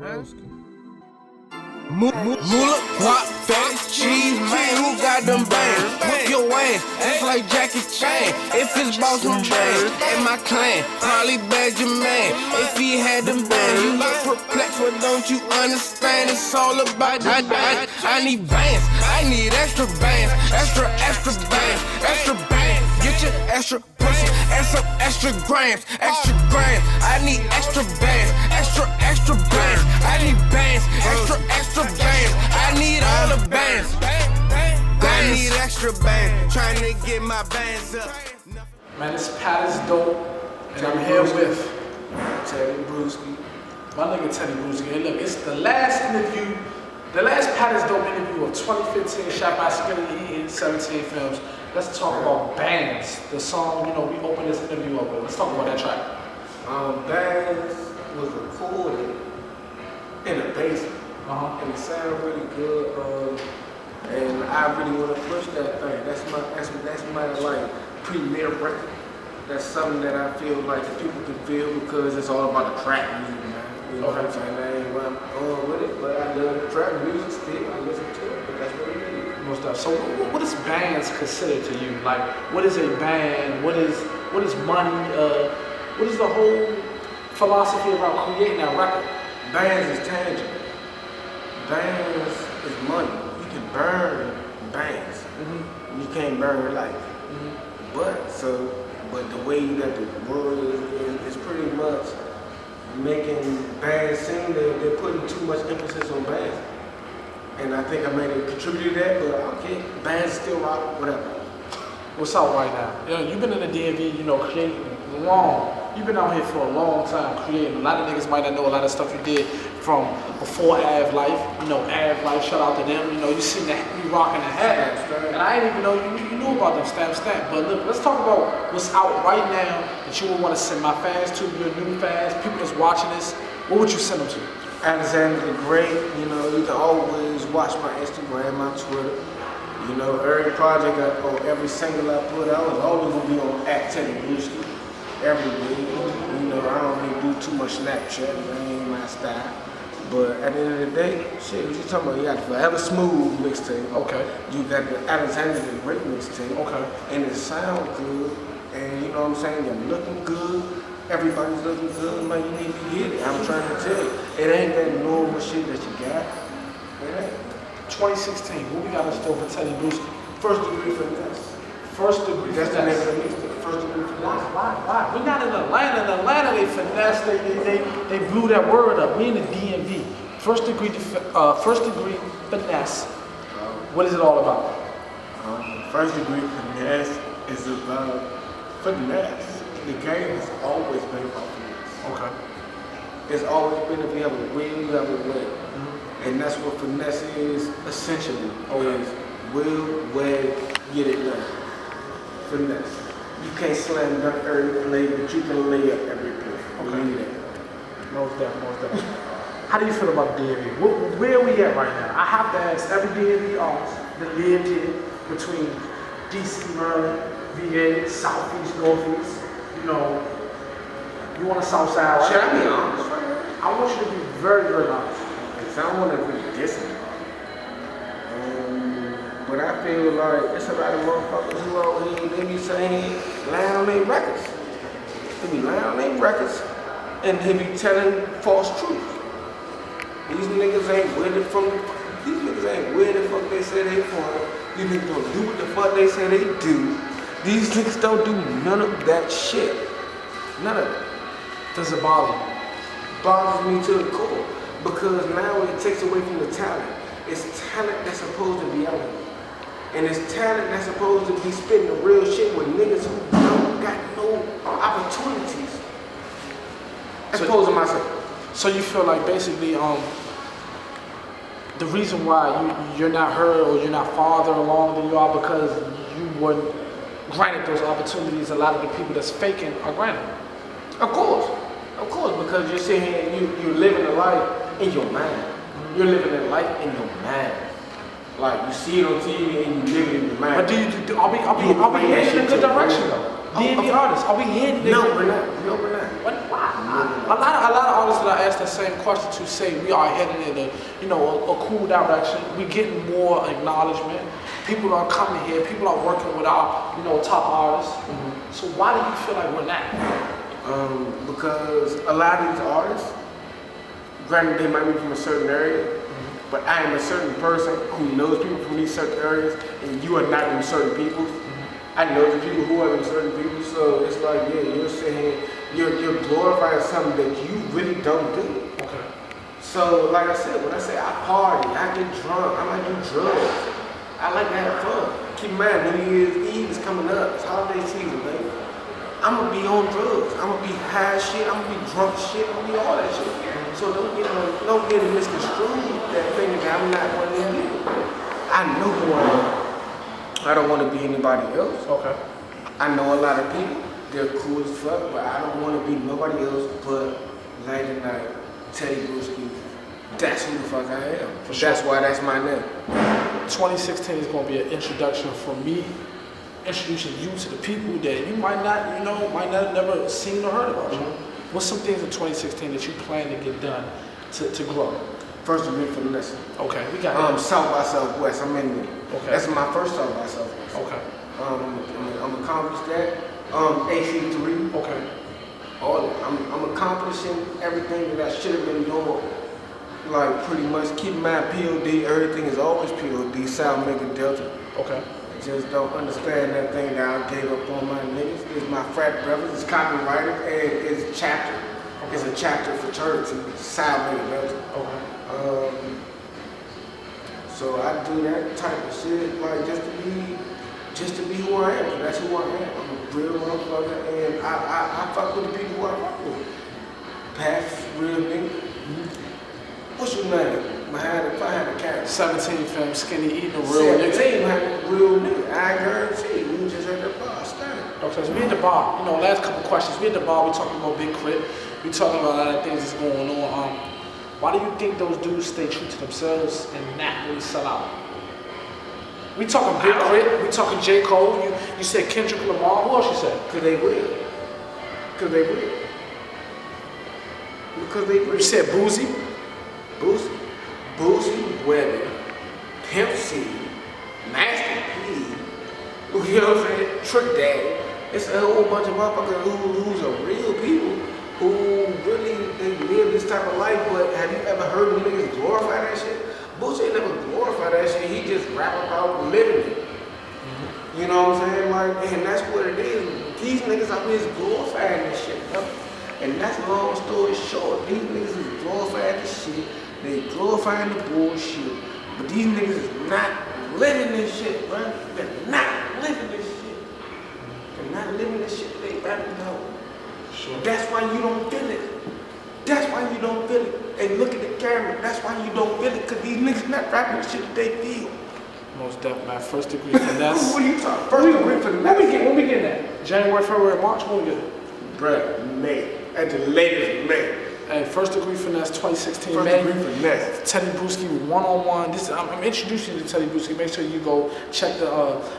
Brewsky. Moolah, guap, fatty, cheese, man, who got them bands? Whip your ass, act like Jackie Chan. If it's boss and chains, and my clan, probably Benjamin. If he had them bands, you look perplexed, but don't you understand? It's all about the bands. I need bands, I need extra bands, extra bands, extra bands. Get your extra pussy and some extra grams, extra grams. I need extra bands, extra bands. I need bands, extra bands. I need all the bands. I need extra bands, trying to get my bands up. Man, it's PATisDOPE, and I'm here with Brewsky. my nigga Teddy Brewsky. Hey, look, it's the last interview, the last PATisDOPE interview of 2015, shot by Skilly in 17 films. Let's talk about Bands, the song, you know, we opened this interview up with. Let's talk about that track. Bands was recorded in a basement, and it sounded really good. And I really want to push that thing. That's my like premier record. That's something that I feel like the people can feel because it's all about the trap music, man. You know what I'm saying? That ain't what I'm going with it, but I love the trap music still. I listen to it, but that's what it is. Most stuff. So what is bands considered to you? Like, what is a band? What is money? What is the whole philosophy about creating that record? Bands is tangible. Bands is money. You can burn bands. You can't burn life. But the way that the world is pretty much making bands seem they're putting too much emphasis on bands. And I think I may have contributed to that, but okay, bands still rock, whatever. What's out right now? You know, you've been in the DMV, you know, creating long. You've been out here for a long time creating. A lot of niggas might not know a lot of stuff you did from before Av Life. You know, Av Life, shout out to them. You know, you seen that you rocking the hat. And I didn't even know you knew about them stamp. But look, let's talk about what's out right now that you would want to send my fans to, your new fans, people that's watching this. What would you send them to? Alexander the Great, you know, you can always watch my Instagram, my Twitter. You know, every project or every single I put out is always gonna be on @TeddyBrewsky every week. You know, I don't really do too much Snapchat, that ain't my style. But at the end of the day, shit, what you talking about? You got the Forever Smooth mixtape. Okay. You got the Alexander the Great mixtape. Okay. And it sounds good, and you know what I'm saying? You're looking good. Everybody's looking good, man. You need to get it. I'm trying to tell you. It ain't that normal shit that you got. It ain't. 2016, what we got in store for Teddy Brewsky? First Degree Finesse. First Degree That's Finesse. the name of the mixtape. First Degree Finesse. Why? We're not in Atlanta. In Atlanta, they finesse. They blew that word up. We in the DMV. First degree finesse. What is it all about? First Degree Finesse is about finesse. The game has always been about finesse. Okay. It's always been if you have a will, you have a way. And that's what finesse is essentially. Is will, way, get it done. Finesse. You can't slam dunk every play, but you can lay up every play. Okay. Most definitely. How do you feel about DMV? Where are we at right now? I have to ask every DMV artist that lived here between DC, Maryland, VA, Southeast, Northeast. You know, you want a South Side, right? Should I be honest? I want you to be very, very honest. Because I don't want to be dissing. But I feel like it's a lot of motherfuckers who out here, they be saying, lying on their records. They be lying on their records, and they be telling false truths. These niggas ain't where the fuck they say they from. These niggas don't do what the fuck they say they do. These niggas don't do none of that shit. None of it. Does it bother you? Bothers me to the core. Because now it takes away from the talent. It's talent that's supposed to be out here. And it's talent that's supposed to be spitting the real shit with niggas who don't got no opportunities. That's supposed to myself. So you feel like basically, the reason why you're not heard or you're not farther along than you are because you weren't granted those opportunities a lot of the people that's faking are granted. Of course, because you're sitting here and you're living a life in your mind. You're living a life in your mind. Like you see it on TV and you live it in your mind. But are we heading in a good direction though? DMV artists, are we heading? No, we're not. Why? A lot of artists that I ask that same question to say we are heading in a cool direction. We getting more acknowledgement. People are coming here. People are working with our, top artists. Mm-hmm. So why do you feel like we're not? Because a lot of these artists, granted they might be from a certain area, mm-hmm. but I am a certain person who knows people from these certain areas, and you are not in certain people. Mm-hmm. I know the people who are in certain people, so it's like, yeah, you're saying, you're glorifying something that you really don't do. Okay. So, like I said, when I say I party, I get drunk, I like to do drugs. I like to have fun. Keep in mind, New Year's Eve is coming up. It's holiday season, baby. I'm gonna be on drugs. I'm gonna be high shit. I'm gonna be drunk shit. I'm gonna be all that shit. So don't get it misconstrued that thinking that I'm not one of them people. I know who I am. I don't want to be anybody else. Okay. I know a lot of people. They're cool as fuck, but I don't want to be nobody else but Lady Night, Teddy Brewsky. That's who the fuck I am. For sure. That's why that's my name. 2016 is going to be an introduction for me, introducing you to the people that you might not never seen or heard about. Mm-hmm. What's some things in 2016 that you plan to get done to grow? First degree for the lesson. Okay, we got South by Southwest. I'm in there. Okay. That's my first South by Southwest. Okay. I'm accomplished that. AC3. Okay. All that. I'm accomplishing everything that I should have been doing. Like pretty much keep in mind POD, everything is always POD, South Mega Delta. Okay. I just don't understand that thing that I gave up on my niggas. It's my frat brothers, it's copyrighted, and it's a chapter. Okay. It's a chapter for church, South Mega Delta. Okay. So I do that type of shit, like just to be who I am. That's who I am. I'm a real motherfucker, and I fuck with the people who I fuck with. Past real nigga. Mm-hmm. What's your name? If I had a character. 17 fam, skinny eating a real nigga. 17 had a real nigga. I guarantee you. We just at the bar standing. Okay, so we at the bar. Last couple questions. We at the bar. We talking about Big Crit. We talking about a lot of things that's going on. Why do you think those dudes stay true to themselves and not really sell out? We talking Big Crit. We talking J. Cole. You said Kendrick Lamar. Who else you said? Because they will. Because they will. Because they will. You said Boozy. Brewsky, Weather, Pimp C, Master P, you know what I'm saying? Trick Daddy. It's a whole bunch of motherfuckers who's are real people who really they live this type of life, but have you ever heard of niggas glorify that shit? Brewsky ain't never glorify that shit, he just rap about living it. Mm-hmm. You know what I'm saying? Like, and that's what it is. These niggas out here is glorifying this shit, bro. And that's long story short. These niggas is glorifying this shit. They glorifying the bullshit, but these niggas is not living this shit, bro. They're not living this shit. They're not living this shit they rapping about. Sure. That's why you don't feel it. That's why you don't feel it. And look at the camera. That's why you don't feel it, because these niggas not rapping the shit that they feel. Most definitely, man. First degree finesse. What are you talking? First degree finesse. When we get that? January, February, March. When we get it? Bruh, May. At the latest, May. Hey, First Degree Finesse 2016 First May. Degree Finesse. Teddy Brewsky one-on-one. I'm introducing you to Teddy Brewsky. Make sure you go check the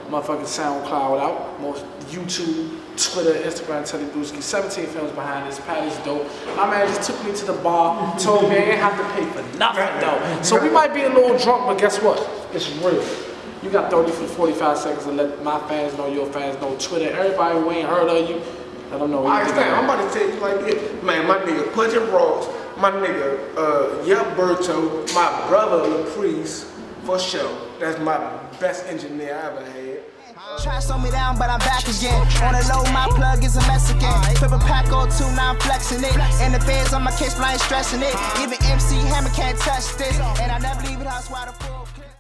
motherfucking SoundCloud out. Most YouTube, Twitter, Instagram, Teddy Brewsky. 17 films behind this. PATisDOPE. My man just took me to the bar, told me I ain't have to pay for nothing though. So we might be a little drunk, but guess what? It's real. You got 30 for 45 seconds to let my fans know, your fans know. Twitter, everybody who ain't heard of you, I don't know. I understand. I'm about to tell you like this. Man, my nigga Punch and Ross, my nigga Young Berto, my brother Laprice, for sure. That's my best engineer I ever had. Try to slow me down, but I'm back again. On the low, my plug is a mess again. Flip a pack or two, now I'm flexing it. And the feds on my case, I ain't stressing it. Even MC Hammer can't touch this. And I never leave it, I swear to